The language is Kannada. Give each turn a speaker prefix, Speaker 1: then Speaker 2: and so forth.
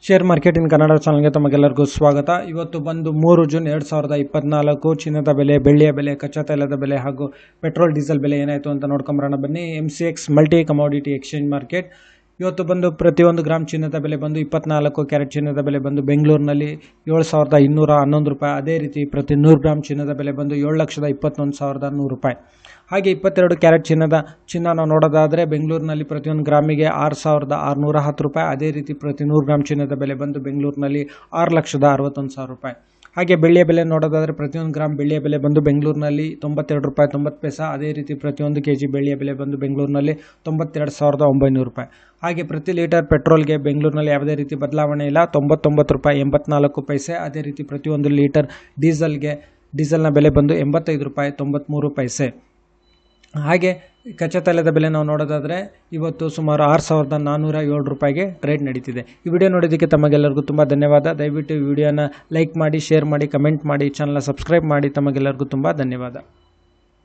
Speaker 1: ಶೇರ್ ಮಾರ್ಕೆಟ್ ಇನ್ ಕನ್ನಡ ಚಾನಲ್ಗೆ ತಮಗೆಲ್ಲರಿಗೂ ಸ್ವಾಗತ. ಇವತ್ತು ಬಂದು 3 ಜೂನ್ 2024 ಚಿನ್ನದ ಬೆಲೆ, ಬೆಳ್ಳಿಯ ಬೆಲೆ, ಕಚ್ಚಾ ತೈಲದ ಬೆಲೆ ಹಾಗೂ ಪೆಟ್ರೋಲ್ ಡೀಸೆಲ್ ಬೆಲೆ ಏನಾಯಿತು ಅಂತ ನೋಡ್ಕೊಂಬರೋಣ ಬನ್ನಿ. MCX multi commodity exchange market ಇವತ್ತು ಬಂದು ಪ್ರತಿಯೊಂದು ಗ್ರಾಮ್ ಚಿನ್ನದ ಬೆಲೆ ಬಂದು 24 ಕ್ಯಾರೆಟ್ ಚಿನ್ನದ ಬೆಲೆ ಬಂದು ಬೆಂಗಳೂರಿನಲ್ಲಿ 7,211 ರೂಪಾಯಿ. ಅದೇ ರೀತಿ ಪ್ರತಿ 100 ಗ್ರಾಮ್ ಚಿನ್ನದ ಬೆಲೆ ಬಂದು 7,21,100 ರೂಪಾಯಿ. ಹಾಗೆ 22 ಕ್ಯಾರೆಟ್ ಚಿನ್ನ ನಾವು ನೋಡೋದಾದರೆ ಬೆಂಗಳೂರಿನಲ್ಲಿ ಪ್ರತಿಯೊಂದು ಗ್ರಾಮಿಗೆ 6,610 ರೂಪಾಯಿ. ಅದೇ ರೀತಿ ಪ್ರತಿ 100 ಗ್ರಾಮ್ ಚಿನ್ನದ ಬೆಲೆ ಬಂದು ಬೆಂಗಳೂರಿನಲ್ಲಿ 6,61,000 ರೂಪಾಯಿ. ಹಾಗೆ ಬೆಳ್ಳಿಯ ಬೆಲೆ ನೋಡೋದಾದರೆ ಪ್ರತಿಯೊಂದು ಗ್ರಾಮ್ ಬೆಳ್ಳಿಯ ಬೆಲೆ ಬಂದು ಬೆಂಗಳೂರಿನಲ್ಲಿ 92 ರೂಪಾಯಿ 90 ಪೈಸೆ. ಅದೇ ರೀತಿ ಪ್ರತಿಯೊಂದು ಕೆಜಿ ಬೆಳ್ಳಿಯ ಬೆಲೆ ಬಂದು ಬೆಂಗಳೂರಿನಲ್ಲಿ 92,900 ರೂಪಾಯಿ. ಹಾಗೆ ಪ್ರತಿ ಲೀಟರ್ ಪೆಟ್ರೋಲ್ಗೆ ಬೆಂಗಳೂರಿನಲ್ಲಿ ಯಾವುದೇ ರೀತಿ ಬದಲಾವಣೆ ಇಲ್ಲ, 99 ರೂಪಾಯಿ 84 ಪೈಸೆ. ಅದೇ ರೀತಿ ಪ್ರತಿಯೊಂದು ಲೀಟರ್ ಡೀಸೆಲ್ನ ಬೆಲೆ ಬಂದು 85 ರೂಪಾಯಿ 93 ಪೈಸೆ. ಹಾಗೆ ಕಚ್ಚಾ ತೈಲದ ಬೆಲೆ ನಾವು ನೋಡೋದಾದರೆ ಇವತ್ತು ಸುಮಾರು 6,407 ರೂಪಾಯಿಗೆ ಟ್ರೇಡ್ ನಡೀತಿದೆ. ಈ ವಿಡಿಯೋ ನೋಡೋದಕ್ಕೆ ತಮಗೆಲ್ಲರಿಗೂ ತುಂಬ ಧನ್ಯವಾದ. ದಯವಿಟ್ಟು ಈ ವಿಡಿಯೋನ ಲೈಕ್ ಮಾಡಿ, ಶೇರ್ ಮಾಡಿ, ಕಮೆಂಟ್ ಮಾಡಿ, ಚಾನಲ್ನ ಸಬ್ಸ್ಕ್ರೈಬ್ ಮಾಡಿ. ತಮಗೆಲ್ಲರಿಗೂ ತುಂಬ ಧನ್ಯವಾದ.